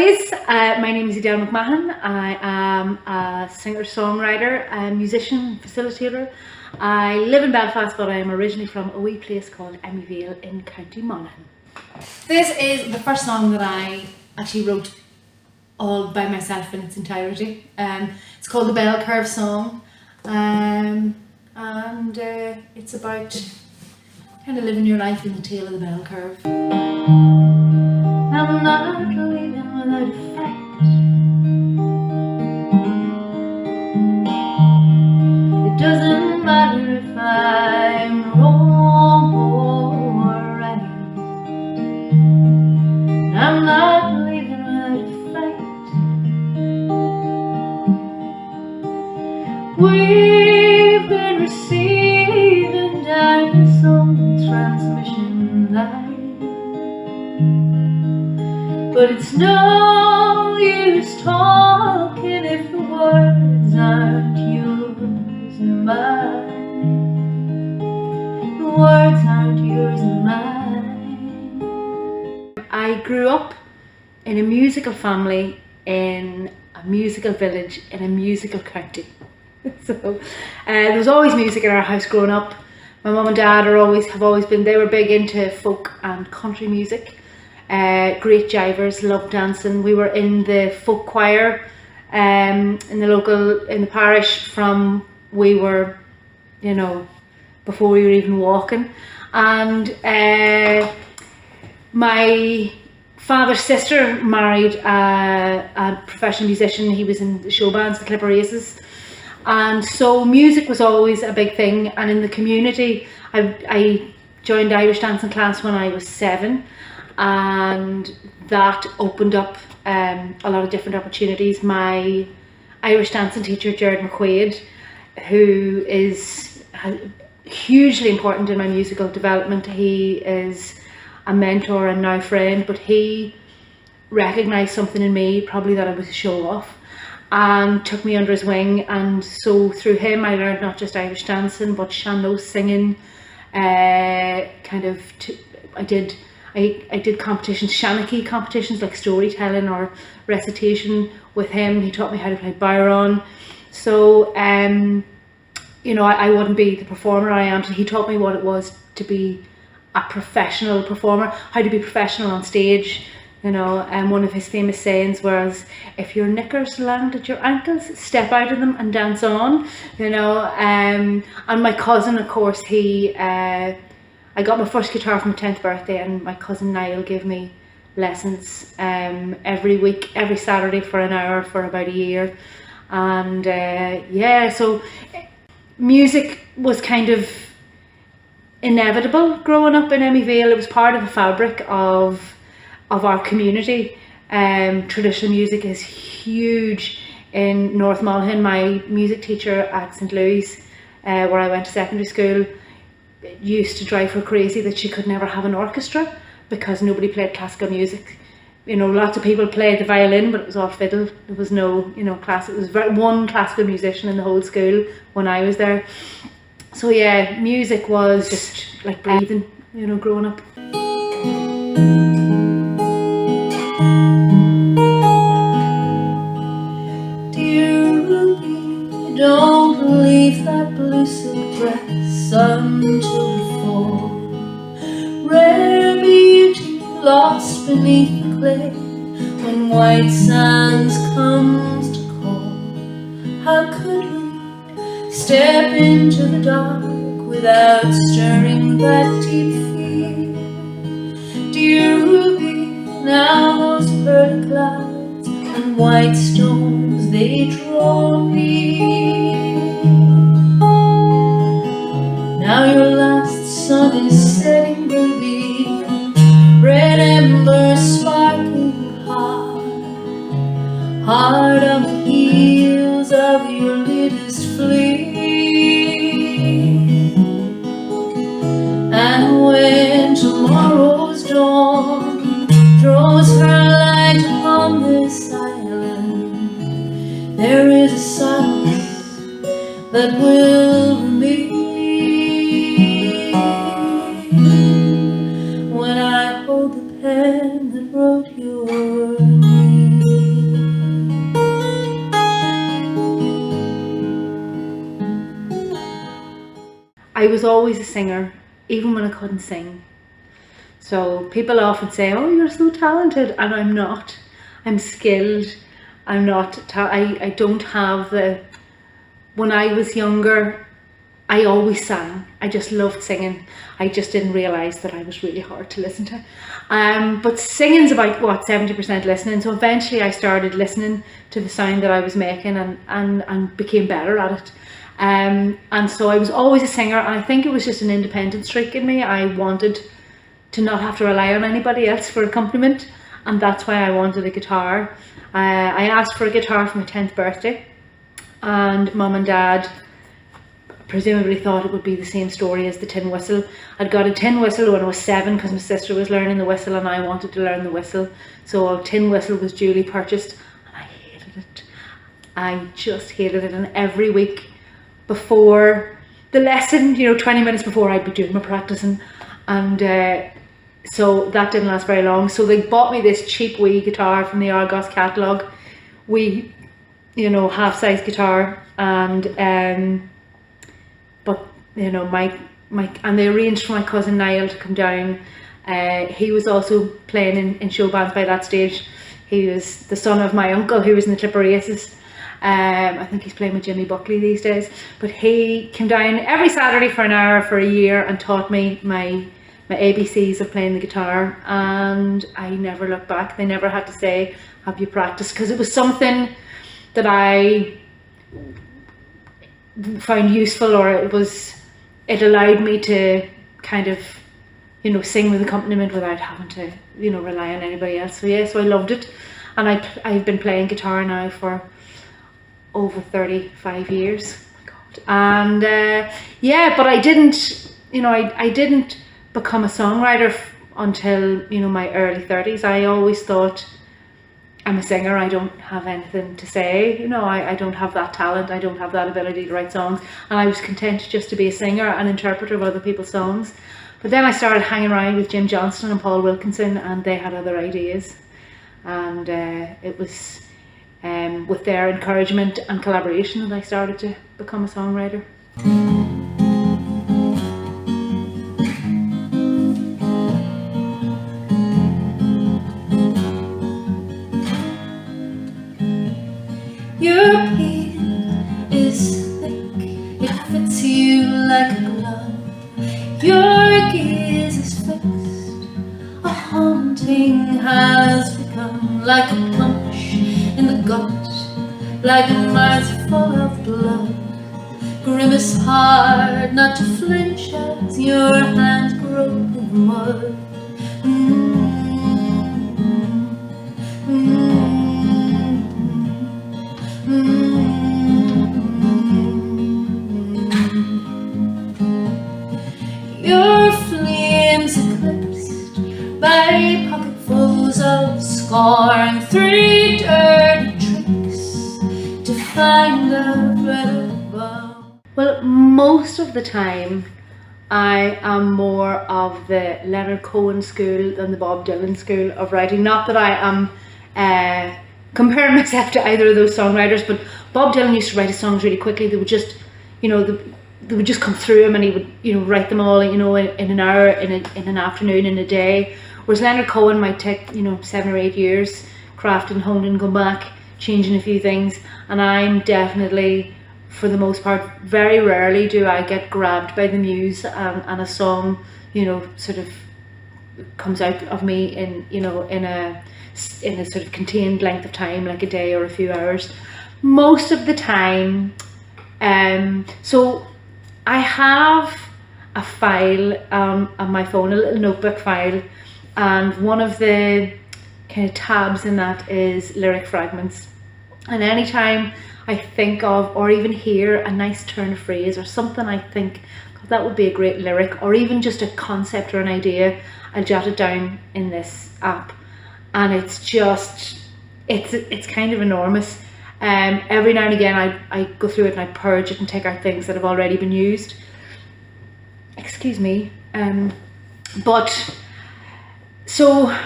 guys, my name is Edelle McMahon. I am a singer-songwriter, a musician, facilitator. I live in Belfast, but I am originally from a wee place called Emmyvale in County Monaghan. This is the first song that I actually wrote all by myself in its entirety. It's called the Bell Curve Song, and it's about kind of living your life in the tail of the bell curve. I'm not leaving without a fight. It doesn't matter if I'm wrong or right. I'm not leaving without a fight. We've been receiving dinosaur transmission line, but it's no use talking if the words aren't yours and mine. The words aren't yours and mine. I grew up in a musical family, in a musical village, in a musical county. So there was always music in our house growing up. My mum and dad they were big into folk and country music. Great jivers, loved dancing. We were in the folk choir in the parish from we were, before we were even walking. And my father's sister married a professional musician. He was in the show bands, the Clipper Races. And so music was always a big thing. And in the community, I joined Irish dancing class when I was 7. And that opened up a lot of different opportunities. My Irish dancing teacher, Jared McQuaid, who is hugely important in my musical development. He is a mentor and now friend, but he recognised something in me, probably that I was a show off, and took me under his wing. And so through him I learned not just Irish dancing but sean-nós singing. I did competitions, shanachie competitions like storytelling or recitation with him. He taught me how to play Byron. So I wouldn't be the performer I am. He taught me what it was to be a professional performer, how to be professional on stage. And one of his famous sayings was, if your knickers land at your ankles, step out of them and dance on. And my cousin, of course, I got my first guitar for my 10th birthday, and my cousin Niall gave me lessons every week, every Saturday for an hour for about a year. And so music was kind of inevitable growing up in Emmyvale. It was part of the fabric of our community. Traditional music is huge in North Monaghan. My music teacher at St. Louis, where I went to secondary school, used to drive her crazy that she could never have an orchestra because nobody played classical music. Lots of people played the violin, but it was all fiddle. There was no, class. It was one classical musician in the whole school when I was there. So yeah, music was just like breathing, growing up. Dear Ruby, don't leave that blue silk dress until the fall. Rare beauty lost beneath the clay when white sands comes to call. How could we step into the dark without stirring that deep fear? Dear Ruby, now those pearly clouds and white stones, they draw near. Now your last sun is setting, Ruby, red embers sparkling hard on the heels of your latest flame. And when tomorrow's dawn throws her light upon this island, there is a silence that will remain. When I hold the pen that wrote your name. I was always a singer, even when I couldn't sing. So people often say, oh, you're so talented, and I'm not. I'm skilled. I'm not, I don't have the, when I was younger, I always sang. I just loved singing. I just didn't realise that I was really hard to listen to. But singing's about, what, 70% listening. So eventually I started listening to the sound that I was making and became better at it. And so I was always a singer, and I think it was just an independent streak in me. I wanted to not have to rely on anybody else for accompaniment, and that's why I wanted a guitar. I asked for a guitar for my 10th birthday, and Mum and Dad presumably thought it would be the same story as the tin whistle. I'd got a tin whistle when I was 7 because my sister was learning the whistle and I wanted to learn the whistle. So a tin whistle was duly purchased, and I hated it. I just hated it, and every week before the lesson, 20 minutes before, I'd be doing my practicing, and so that didn't last very long. So they bought me this cheap wee guitar from the Argos catalogue, wee, half-size guitar, and but and they arranged for my cousin Niall to come down. He was also playing in show bands by that stage. He was the son of my uncle who was in the Clipper Races. I think he's playing with Jimmy Buckley these days, but he came down every Saturday for an hour for a year and taught me my ABCs of playing the guitar, and I never looked back. They never had to say, have you practiced? Because it was something that I found useful, or it allowed me to kind of sing with accompaniment without having to rely on anybody else. So yeah, so I loved it, and I've been playing guitar now for over 35 years. Oh my God. And yeah, but I didn't I didn't become a songwriter until my early 30s. I always thought, I'm a singer, I don't have anything to say, I don't have that talent, I don't have that ability to write songs, and I was content just to be a singer and interpreter of other people's songs. But then I started hanging around with Jim Johnston and Paul Wilkinson, and they had other ideas, and it was with their encouragement and collaboration that I started to become a songwriter. Your peel is thick, it fits you like a glove. Your gaze is fixed, a haunting has become, like a punch in the gut, like a mouth full of blood. Grimace hard not to flinch as your hands grow in mud. Your flames eclipsed by pocketfuls of scorn, 3 dirty tricks to find the bread above. Well, most of the time I am more of the Leonard Cohen school than the Bob Dylan school of writing. Not that I am comparing myself to either of those songwriters, but Bob Dylan used to write his songs really quickly. They would just, they would just come through him, and he would, write them all, in an hour, in an afternoon, in a day. Whereas Leonard Cohen might take, 7 or 8 years, crafting, honing, come back, changing a few things. And I'm definitely, for the most part, very rarely do I get grabbed by the muse and a song, sort of comes out of me in a sort of contained length of time, like a day or a few hours. Most of the time, so I have a file on my phone, a little notebook file, and one of the kind of tabs in that is lyric fragments. And anytime I think of, or even hear a nice turn of phrase or something, I think, God, that would be a great lyric, or even just a concept or an idea, I'll jot it down in this app. And it's just, it's kind of enormous. Every now and again I go through it and I purge it and take out things that have already been used. Excuse me. But so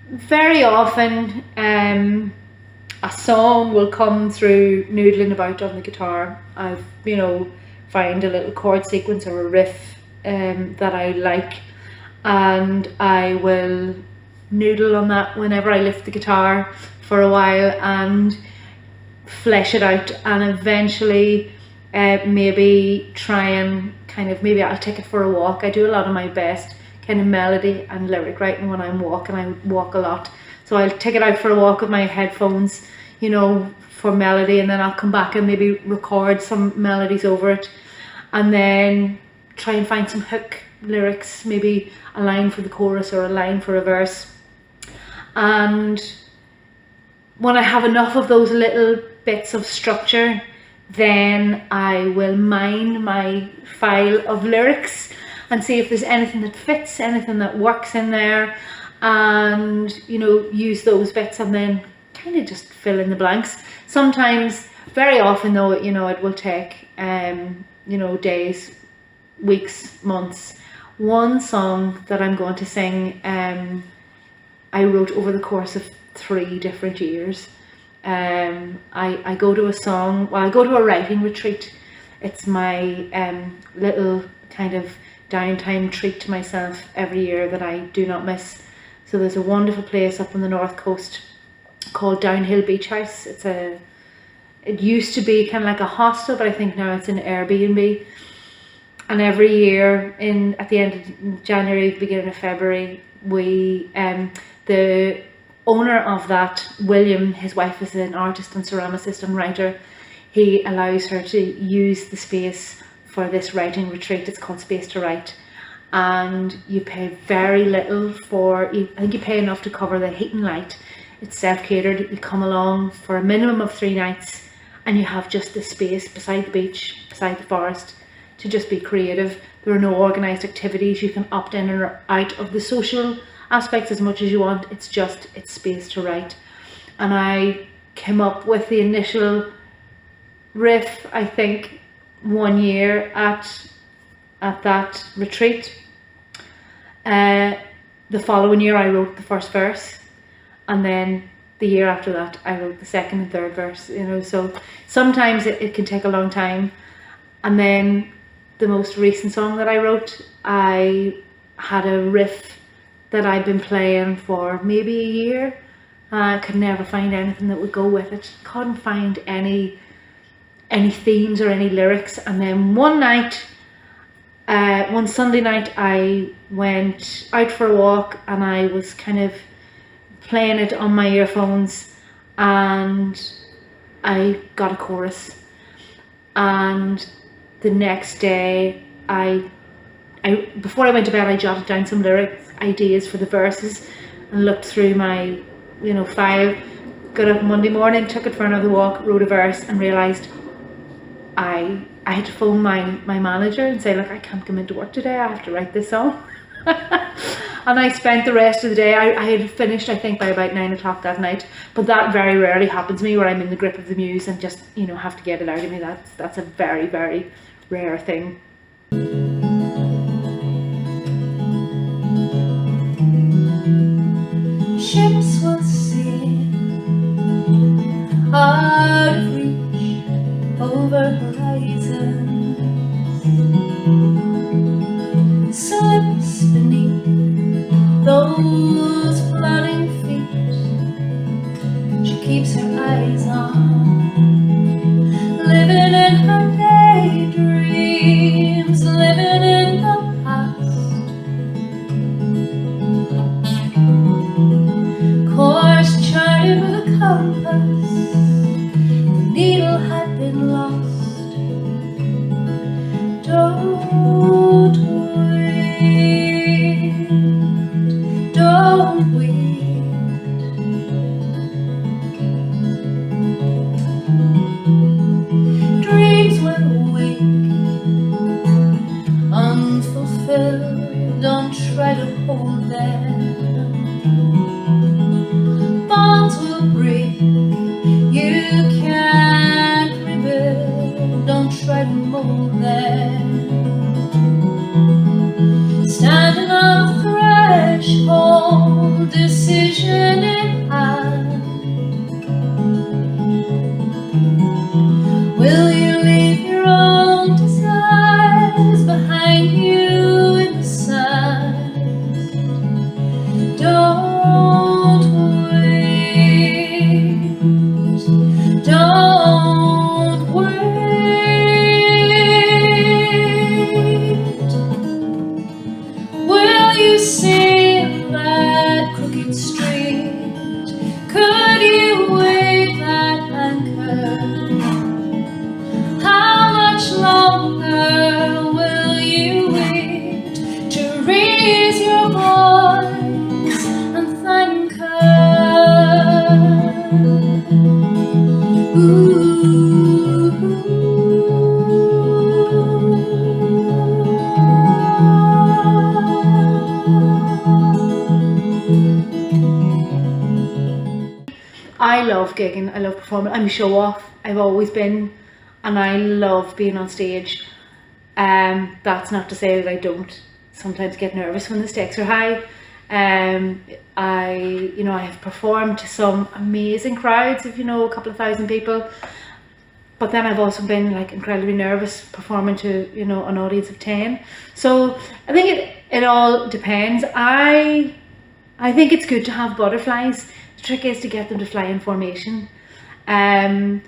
very often a song will come through noodling about on the guitar. I've find a little chord sequence or a riff that I like, and I will noodle on that whenever I lift the guitar for a while and flesh it out, and eventually maybe try and maybe I'll take it for a walk. I do a lot of my best kind of melody and lyric writing when I'm walking. I walk a lot, so I'll take it out for a walk with my headphones, you know, for melody, and then I'll come back and maybe record some melodies over it, and then try and find some hook lyrics, maybe a line for the chorus or a line for a verse. And when I have enough of those little bits of structure, then I will mine my file of lyrics and see if there's anything that fits, anything that works in there, and, you know, use those bits and then kind of just fill in the blanks. Sometimes, very often though, you know, it will take you know, days, weeks, months. One song that I'm going to sing I wrote over the course of 3 different years. I go to I go to a writing retreat. It's my little kind of downtime treat to myself every year that I do not miss. So there's a wonderful place up on the north coast called Downhill Beach House. It used to be kind of like a hostel, but I think now it's an Airbnb. And every year at the end of January, beginning of February, we the owner of that, William, his wife is an artist and ceramicist and writer. He allows her to use the space for this writing retreat. It's called Space to Write, and you pay very little for, I think you pay enough to cover the heat and light. It's self-catered. You come along for a minimum of 3 nights, and you have just this space beside the beach, beside the forest, to just be creative. There are no organised activities. You can opt in or out of the social aspects as much as you want. It's space to write. And I came up with the initial riff, I think, one year at that retreat. The following year I wrote the first verse, and then the year after that I wrote the second and third verse, you know. So sometimes it can take a long time. And then the most recent song that I wrote, I had a riff that I'd been playing for maybe a year. I could never find anything that would go with it. Couldn't find any themes or any lyrics. And then one night, one Sunday night, I went out for a walk and I was kind of playing it on my earphones, and I got a chorus. And the next day, before I went to bed, I jotted down some lyric ideas for the verses and looked through my, you know, file. Got up Monday morning, took it for another walk, wrote a verse, and realised I had to phone my manager and say, look, I can't come into work today, I have to write this song. And I spent the rest of the day, I had finished I think by about 9 o'clock that night, but that very rarely happens to me, where I'm in the grip of the muse and just, you know, have to get it out of me. That's a very, very rare thing. Ships will sail out of reach over horizons, slips beneath those floating feet she keeps her eyes on, living in her daydreams, living in the past. Course charted with a compass, the needle had been lost. Don't wait, don't wait. Dreams will wake, unfulfilled, don't try to hold them. Bonds will break, you can't rebuild, don't try to mold them. Standing on the threshold, decision in hand. Will you leave your own desire? love gigging, I love performing. I'm a show off, I've always been, and I love being on stage. That's not to say that I don't sometimes get nervous when the stakes are high. I have performed to some amazing crowds of, a couple of thousand people, but then I've also been like incredibly nervous performing to, an audience of 10. So I think it all depends. I think it's good to have butterflies. The trick is to get them to fly in formation. And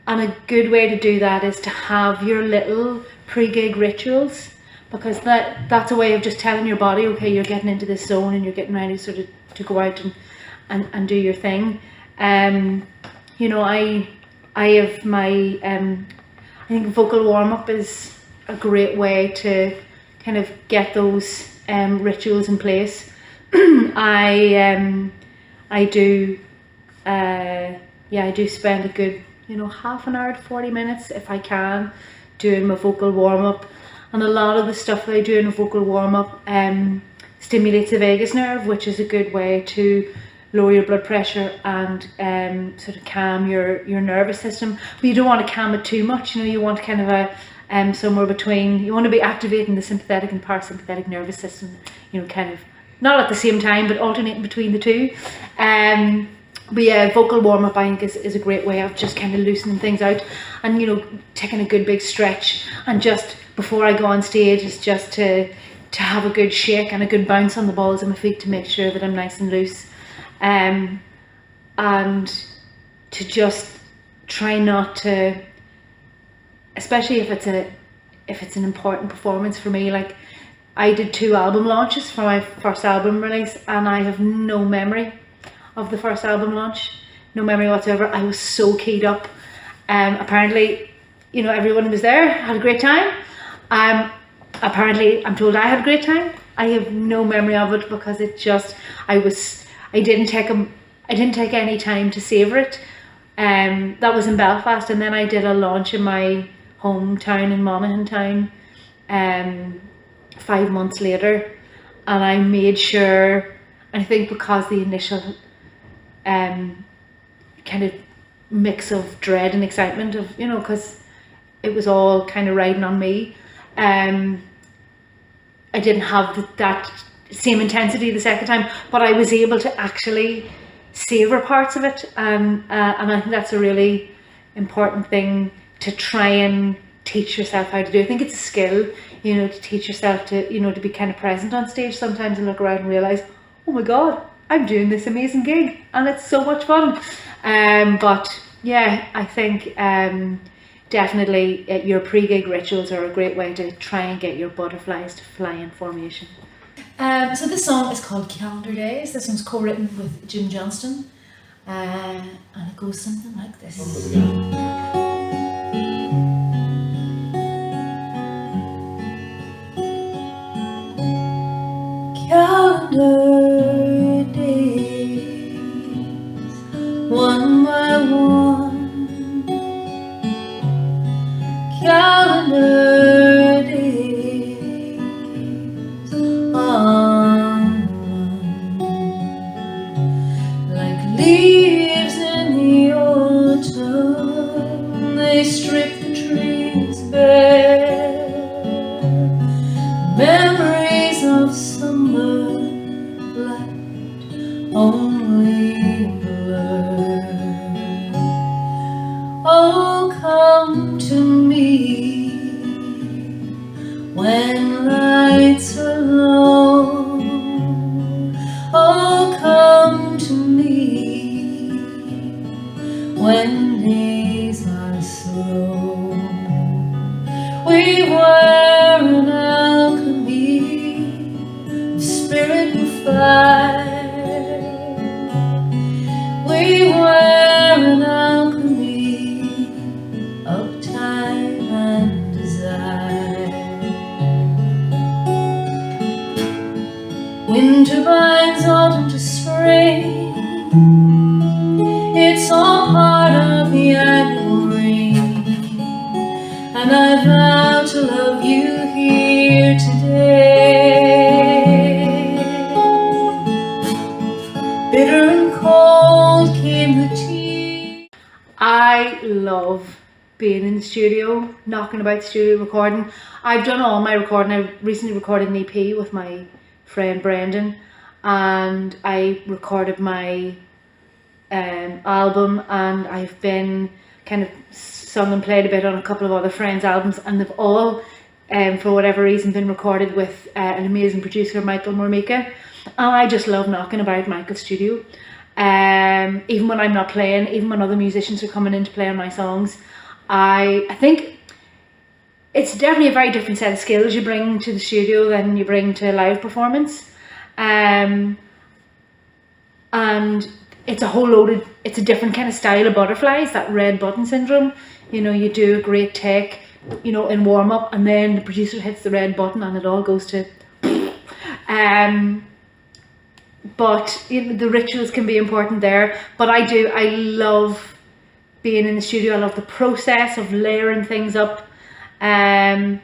a good way to do that is to have your little pre-gig rituals, because that's a way of just telling your body, okay, you're getting into this zone and you're getting ready sort of to go out and do your thing. I have my, I think vocal warm-up is a great way to kind of get those rituals in place. I do spend a good, half an hour to 40 minutes if I can, doing my vocal warm-up. And a lot of the stuff that I do in a vocal warm-up stimulates the vagus nerve, which is a good way to lower your blood pressure and sort of calm your nervous system. But you don't want to calm it too much. You want kind of a somewhere between. You want to be activating the sympathetic and parasympathetic nervous system. Kind of not at the same time, but alternating between the two. But yeah, vocal warm-up I think is a great way of just kind of loosening things out, and taking a good big stretch, and just before I go on stage is just to have a good shake and a good bounce on the balls of my feet to make sure that I'm nice and loose, and to just try not to, especially if it's an important performance for me. Like, I did 2 album launches for my first album release, and I have no memory of the first album launch, no memory whatsoever. I was so keyed up. Apparently, everyone who was there had a great time. Apparently, I'm told I had a great time. I have no memory of it because I didn't take any time to savor it. That was in Belfast, and then I did a launch in my hometown in Monaghan Town 5 months later, and I made sure, I think because the initial kind of mix of dread and excitement of, because it was all kind of riding on me, I didn't have that same intensity the second time, but I was able to actually savor parts of it, and I think that's a really important thing to try and teach yourself how to do. I think it's a skill, to teach yourself to, to be kind of present on stage sometimes and look around and realize, oh my God, I'm doing this amazing gig and it's so much fun. But yeah, I think definitely your pre-gig rituals are a great way to try and get your butterflies to fly in formation. So this song is called Calendar Days. This one's co-written with Jim Johnston, and it goes something like this. Calendar days, one by one. Calendar days on like leaves in the autumn, they strip the trees bare. Memories of summer left only blur. Oh, come to me when lights are low. Oh, come to me when days are slow. We were an alchemy of spirit and fire. We were an alchemy of time and desire. Winter binds autumn to spring. It's all part of the annual ring, and I vow to love you here today. Bitter and cold came the tea. knocking about studio recording. I've done all my recording. I recently recorded an EP with my friend Brendan, and I recorded my album, and I've been kind of sung and played a bit on a couple of other friends' albums, and they've all for whatever reason been recorded with an amazing producer, Michael Mormika. And I just love knocking about Michael's studio, even when I'm not playing, even when other musicians are coming in to play on my songs. I think it's definitely a very different set of skills you bring to the studio than you bring to a live performance, and it's it's a different kind of style of butterflies, that red button syndrome. You know, you do a great take, you know, in warm up, and then the producer hits the red button and it all goes to but you know, the rituals can be important there. But I love being in the studio. I love the process of layering things up, and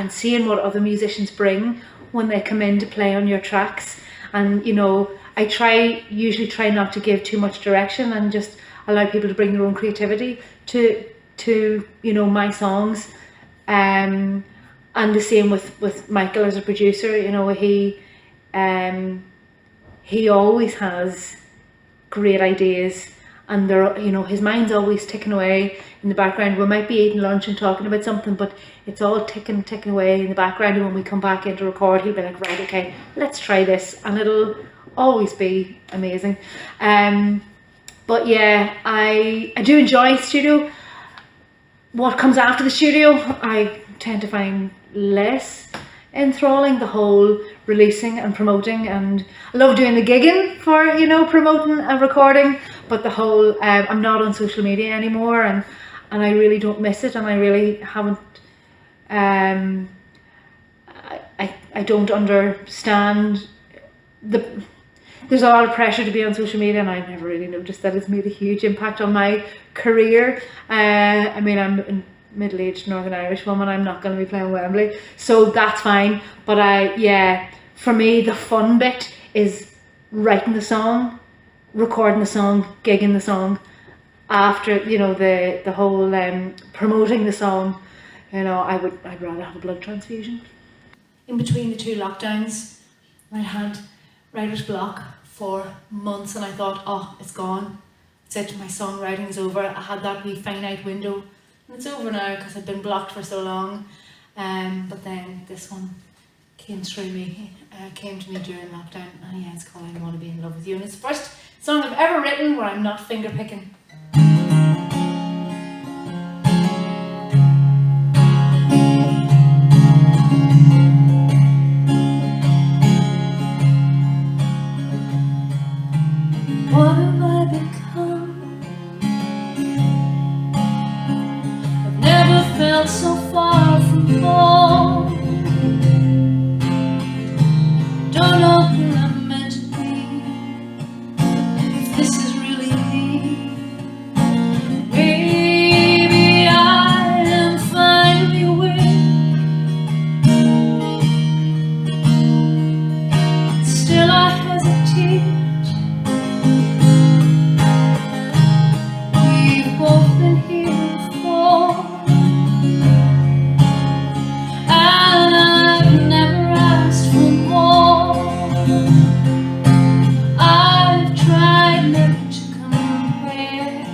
seeing what other musicians bring when they come in to play on your tracks. And you know, I usually try not to give too much direction and just allow people to bring their own creativity to you know, my songs. And the same with Michael as a producer. You know, he always has great ideas, and there, you know, his mind's always ticking away in the background. We might be eating lunch and talking about something, but it's all ticking away in the background, and when we come back in to record, he'll be like, right, okay, let's try this, and it'll always be amazing. But yeah, I do enjoy studio. What comes after the studio, I tend to find less enthralling, the whole releasing and promoting, and I love doing the gigging for, you know, promoting and recording, but the whole I'm not on social media anymore, and I really don't miss it, and I really haven't I don't understand there's a lot of pressure to be on social media, and I've never really noticed that it's made a huge impact on my career. I mean, I'm a middle-aged Northern Irish woman, I'm not going to be playing Wembley, so that's fine. But yeah, for me the fun bit is writing the song, recording the song, gigging the song. After, you know, the whole promoting the song, you know, I'd rather have a blood transfusion. In between the two lockdowns, I had writer's block for months, and I thought, oh, it's gone. It's it, my songwriting is over. I had that wee finite window, and it's over now because I've been blocked for so long. But then this one came through me, came to me during lockdown, and yeah, it's called I Want to Be in Love with You, and it's the first song I've ever written where I'm not finger picking. What have I become? I've never felt so far from home. Don't know who I'm meant to be, if this is really me. Maybe I am finally awake. Still I hesitate. We've both been here before, and I've never asked for more. I've tried never to compare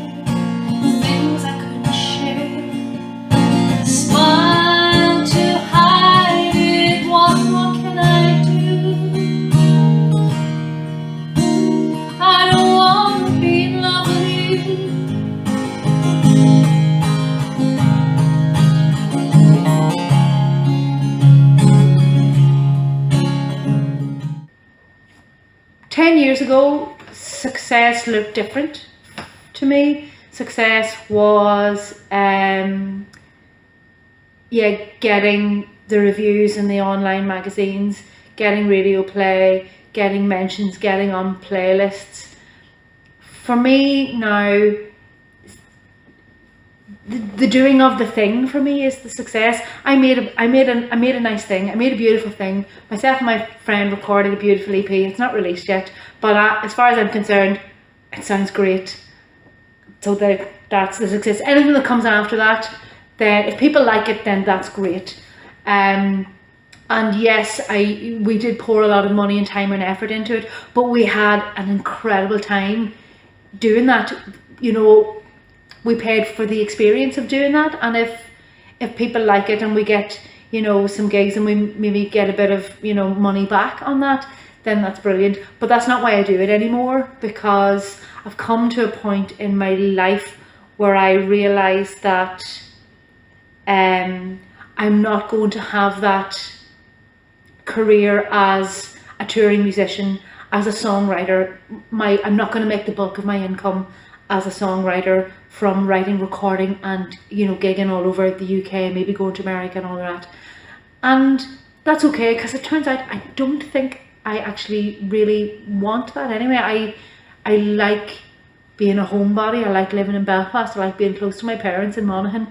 things I couldn't share. Smile to hide it. What more can I do? I don't want to be in love with you. 10 years ago, success looked different to me. Success was, yeah, getting the reviews in the online magazines, getting radio play, getting mentions, getting on playlists. For me now, the doing of the thing for me is the success. I made a nice thing. I made a beautiful thing. Myself and my friend recorded a beautiful EP. It's not released yet, but as far as I'm concerned, it sounds great. So that's the success. Anything that comes after that, then if people like it, then that's great. And yes, we did pour a lot of money and time and effort into it, but we had an incredible time doing that. You know, we paid for the experience of doing that, and if people like it and we get, you know, some gigs and we maybe get a bit of, you know, money back on that, then that's brilliant. But that's not why I do it anymore, because I've come to a point in my life where I realize that I'm not going to have that career as a touring musician, as a songwriter. I'm not going to make the bulk of my income as a songwriter from writing, recording, and, you know, gigging all over the UK, maybe going to America and all that. And that's okay, because it turns out I don't think I actually really want that anyway. I like being a homebody. I like living in Belfast. I like being close to my parents in Monaghan.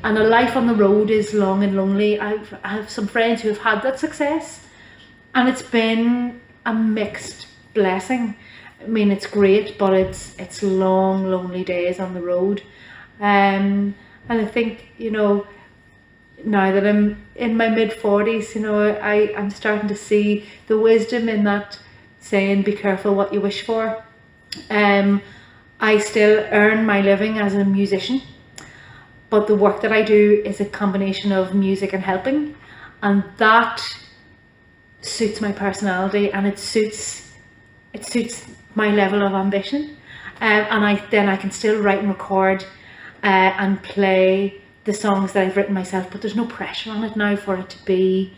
And a life on the road is long and lonely. I have some friends who have had that success, and it's been a mixed blessing. I mean, it's great, but it's long, lonely days on the road. And I think, you know, now that I'm in my mid-40s, you know, I'm starting to see the wisdom in that saying, be careful what you wish for. I still earn my living as a musician, but the work that I do is a combination of music and helping, and that suits my personality, and it suits my level of ambition. And I can still write and record and play the songs that I've written myself, but there's no pressure on it now for it to be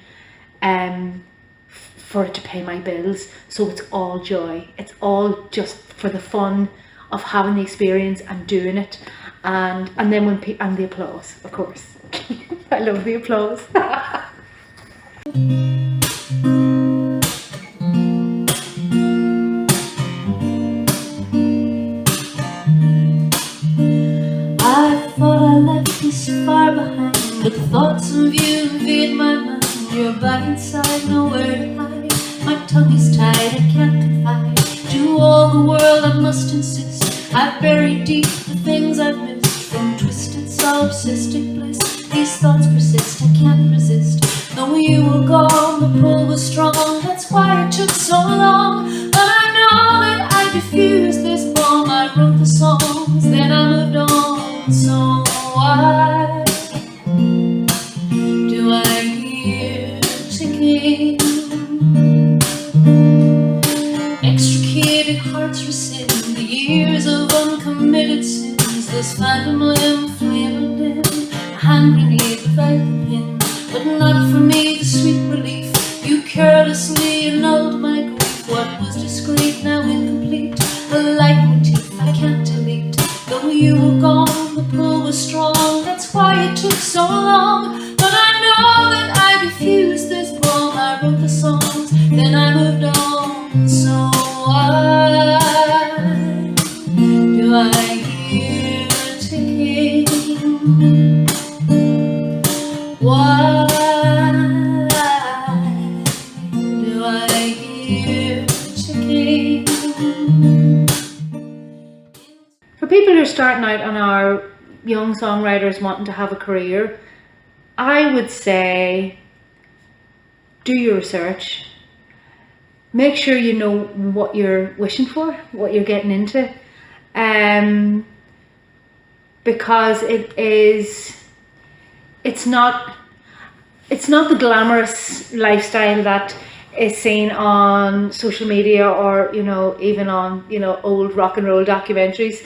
for it to pay my bills. So it's all joy. It's all just for the fun of having the experience and doing it, and then and the applause, of course. I love the applause. I thought I left this far behind, but the thoughts of you invade my mind. You're back inside, nowhere to hide. My tongue is tied, I can't confide to all the world. I must insist I've buried deep the things I've missed from twisted solipsistic bliss. These thoughts persist, I can't resist. Though you were gone, the pull was strong. That's why it took so long. But I know that I diffused this bomb. I wrote the songs, then I moved on. So why do I hear ticking? Extricated hearts rescind the years of uncommitted sins. This phantom limb flamed in a hand grenade without the pin. But not for me, the sweet relief. You carelessly annulled my grief. What was discreet, now incomplete. A leitmotif I can't delete. Though you were gone, the pull was strong. That's why it took so long. But I know that I diffused this bomb. I wrote the songs, then I moved on. So why do I hear ticking? Why do I hear ticking? For people who are starting out and are young songwriters wanting to have a career, I would say do your research. Make sure you know what you're wishing for, what you're getting into, because it's not the glamorous lifestyle that is seen on social media, or, you know, even on, you know, old rock and roll documentaries.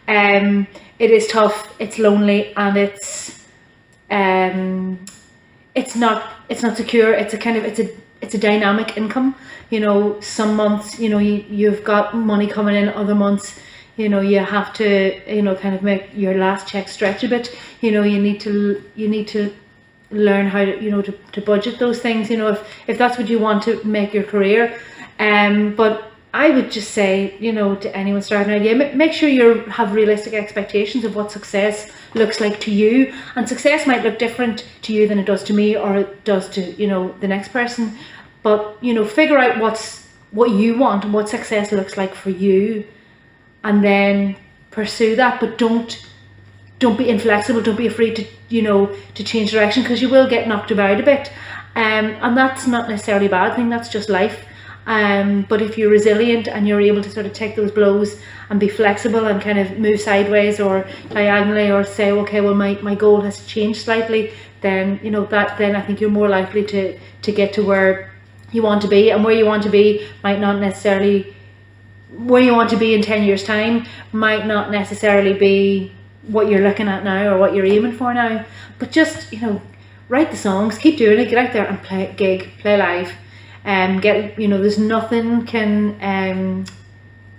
It is tough, it's lonely, and it's not secure. It's a kind of it's a dynamic income. You know, some months, you know, you've got money coming in, other months, you know, you have to, you know, kind of make your last check stretch a bit. You know, you need to learn how to, you know, to budget those things, you know, if that's what you want to make your career. But I would just say, you know, to anyone starting out, yeah, make sure you have realistic expectations of what success looks like to you. And success might look different to you than it does to me, or it does to, you know, the next person. But, you know, figure out what you want and what success looks like for you, and then pursue that. But don't don't be inflexible, don't be afraid to, you know, to change direction, because you will get knocked about a bit. And that's not necessarily a bad thing, that's just life. But if you're resilient and you're able to sort of take those blows and be flexible and kind of move sideways or diagonally, or say, okay, well, my goal has changed slightly, then, you know, then I think you're more likely to get to where you want to be. And where you want to be might not necessarily, where you want to be in 10 years time might not necessarily be what you're looking at now or what you're aiming for now. But just, you know, write the songs, keep doing it, get out there and play live. Get, you know, there's nothing can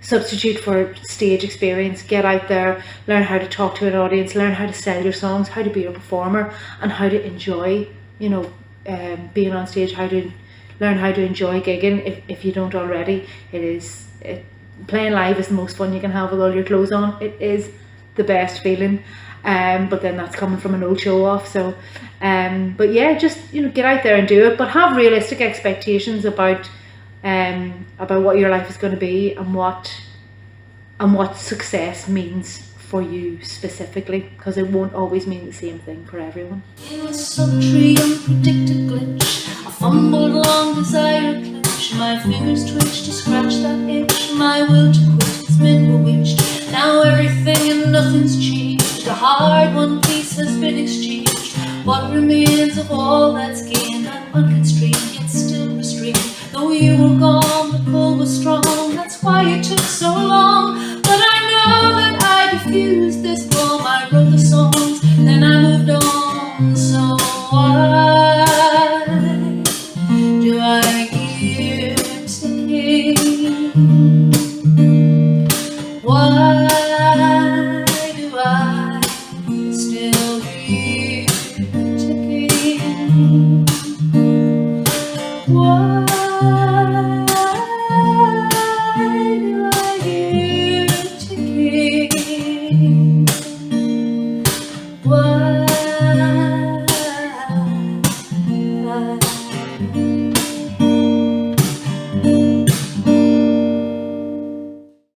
substitute for stage experience. Get out there, learn how to talk to an audience, learn how to sell your songs, how to be a performer, and how to enjoy, you know, being on stage. Learn how to enjoy gigging if you don't already. Playing live is the most fun you can have with all your clothes on. It is the best feeling. But then that's coming from an old show off. So but yeah, just, you know, get out there and do it, but have realistic expectations about what your life is going to be and what success means for you specifically, because it won't always mean the same thing for everyone. In a sultry, unpredicted glitch, I fumbled along desire clutch. My fingers twitched to scratch that itch. My will to quit has been bewitched. Now everything and nothing's changed. The hard-won piece has been exchanged. What remains of all that's